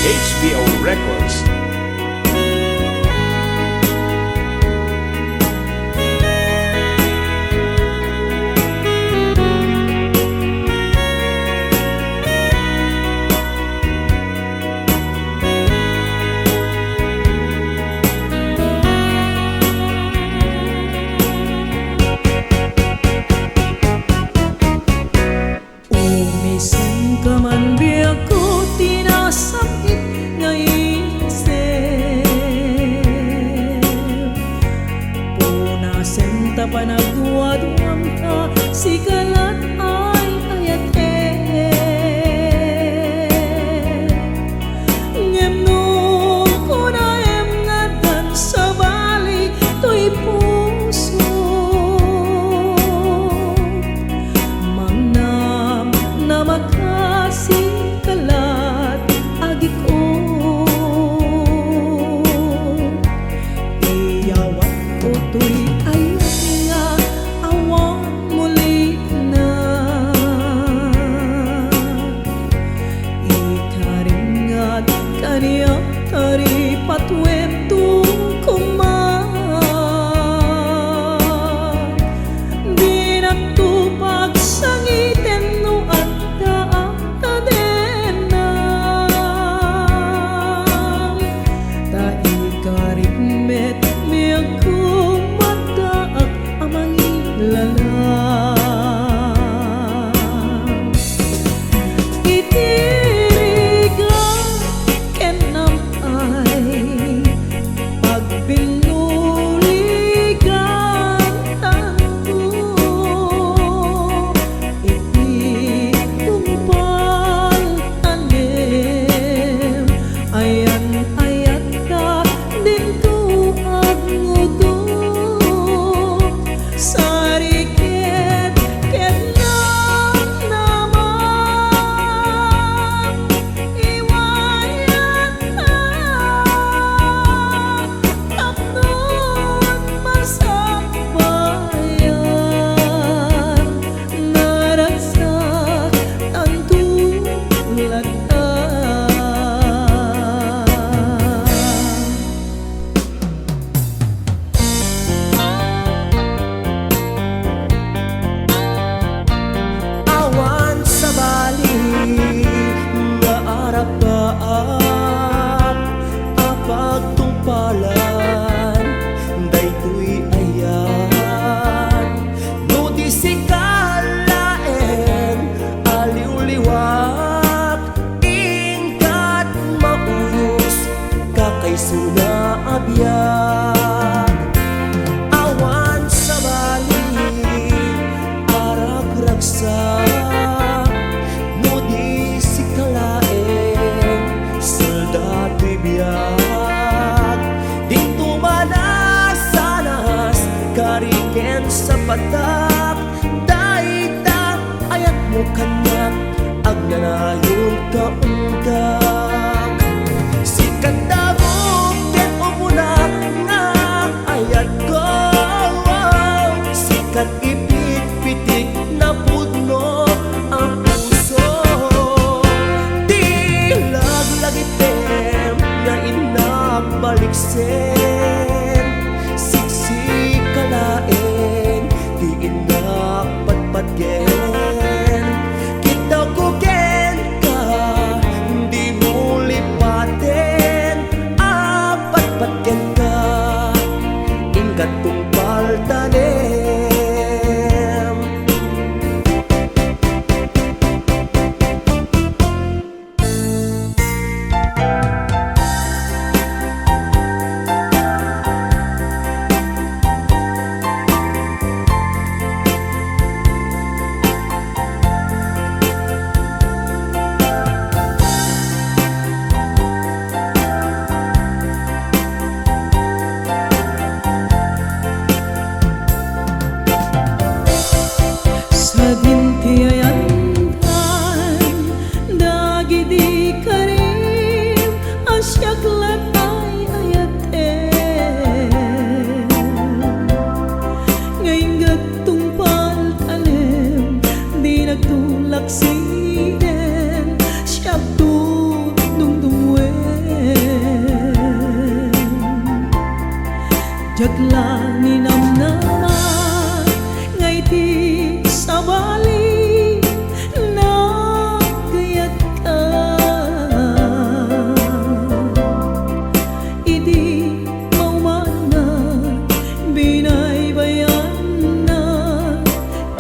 HBO Records. Umisen ka man di ako tinasakit nga isip. Punasen ta panagduwa-duwang ka, sikalat ay ayate. Ngem nung punaem nga dan sa bali to'y puso. Makasih kalat agi ko, iyawat ko to'y ayat nga awan muli na. Ikaringat kaniya tari patwento kuman, di nagtupag sangiten no at suna abiyag awan sa bali arag ragsak no di si kalaeng soldato'y biyag dito manasanas kariken sa patak daita ayat mo kanyak agnanayon kaunggak sikat na sikat ipit-pitik na pudno ang puso. Di lagi-lagitem na inakbaliksen, siksik kalaeng di inakpatpatgen. Kita kugen ka, di mo lipaten, apatpatgen ka, ingat tumpal tanin. nagtulak siden siya tu dung dung we lagla ni namnaman ngay ti sabali na gayat ka idi maumana binaybayan na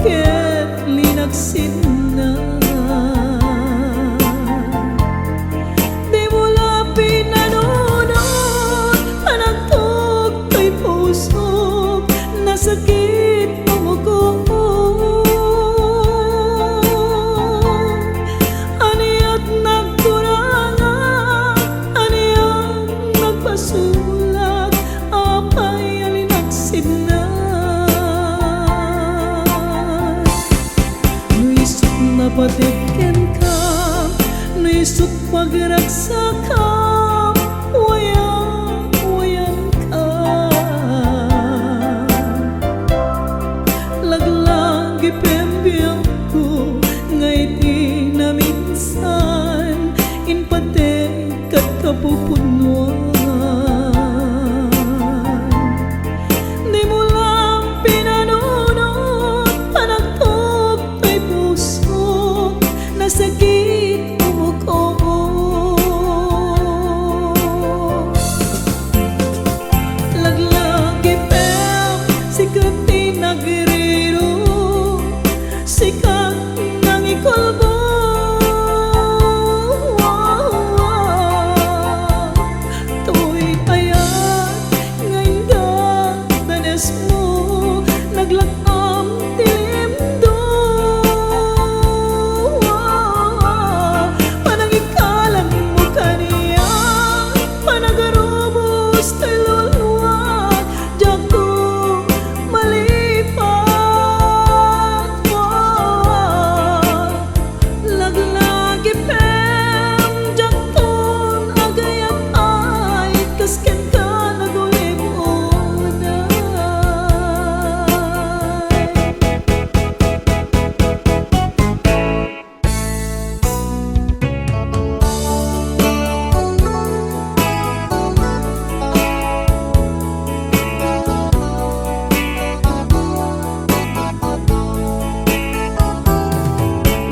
ket linagsin na di mula pinanunod panagtog kay puso nasakit pumuko aniyat nagkuranga aniyat nagpasulat apay alinagsid na nuisot na patikken ka nuisot pagraksa ka wayan ka laglag ipembiyak ko ngay di na minsan inpate kat kapupunuan di mo lang pinanunod panagtog kay puso nasakit umuko laglag ipem sikat di nagriro sikat nang ikolbo tuwing ayat ngayon ka danes mo naglakam tilimdo panangikalan mo kaniya panagarubos kay luluwag diyak ko malipat laglag ipem diyak ton agayat ay kasken ka nagulib unay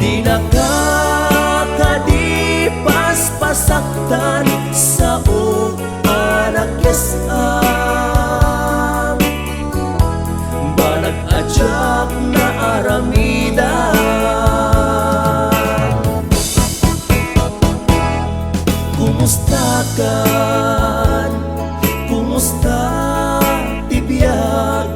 Di nakakadipas pasaktan sa anak yasam banag adyak na aramidan kumusta kan kumusta tibiyag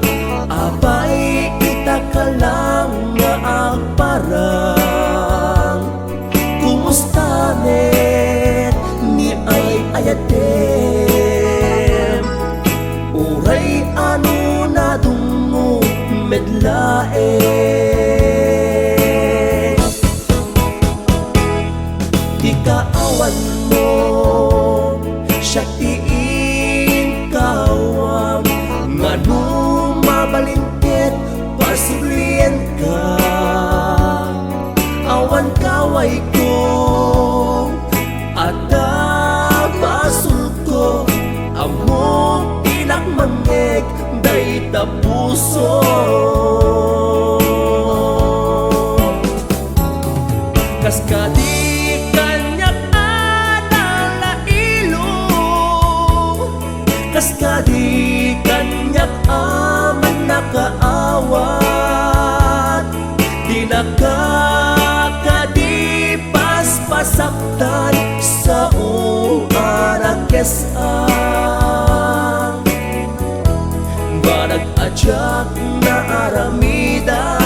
apay itakalang nga agparang kumusta net ni ay ayatem uray ano na dungo medlae ikaawan mo siya tiin kawam nga mabalingkit pasulian ka awan kaway ko at basul ko among pinakmangeg day tapuso kas kadi kanyak adala ilo kas kadi kanyak aman nakaawat di nakakadipas pasaktan sa anak yasam banag adyak na aramidan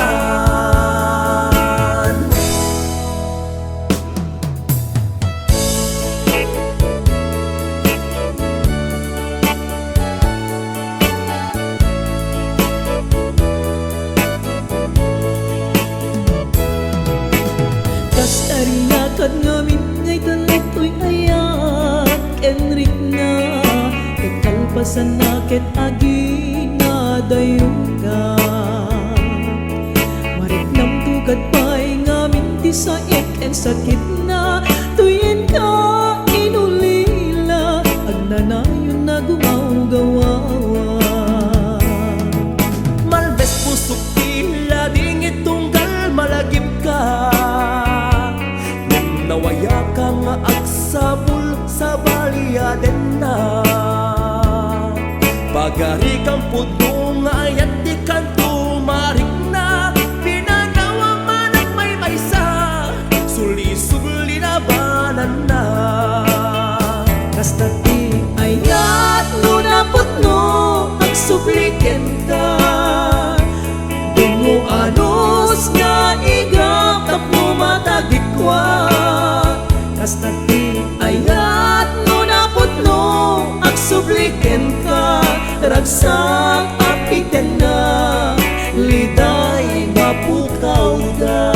kas ariyakan ngamin ngay talatoy ayak enrik na ikalpasan na ket agi na dayuga mariknam tukat pa'y ngamin ti sa en sakit na tuyen ka inulila agnanayon na gumawgawawa nawaya ka nga agsabol sa balyaden na. Pagari kang puno nga ayat di kan tumarik na. Pinanawa man ang may maysa, suli-suli na banan na. Kasta ti ayat no naputno agsubliken ka. Dungo anos nga igap tapno matagikwa. Kasta ti ayat no naputno agsubliken ka. Ragsak apiten na liday mapukaw da.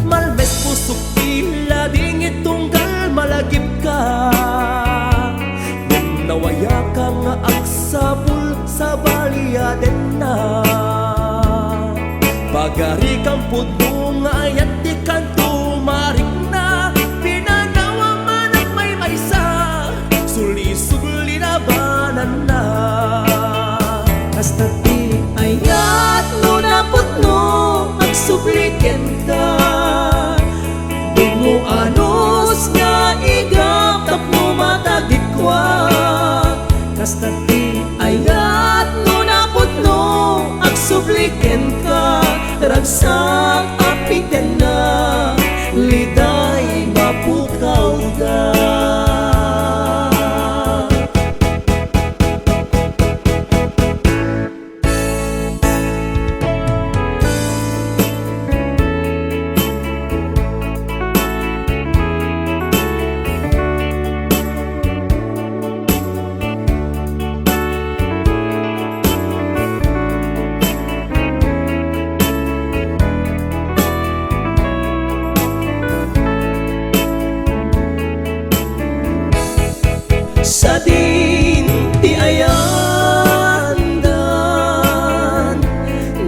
Malbes pusok tila dingit tunggal malagip ka. Nung nawaya ka nga agsabol sa balyaden na. Pagari kang puno nga ayat di kan tumarik na. Pinanawa man ang may maysa, suli-suli na banan na. Kasta ti ayat no naputno agsubliken ka. Dungo anos nga igap tapno matagikwa. Kasta ti ayat no naputno agsubliken ka. Ragsak apiten na liday mapukaw da. Sa din ti ayandan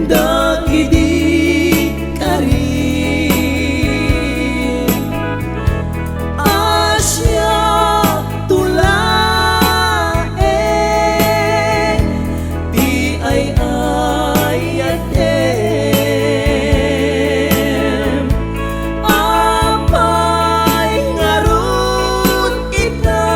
dagidi kari Asya tulae ti ayatem apay ngarun ita.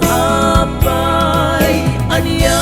Apay anya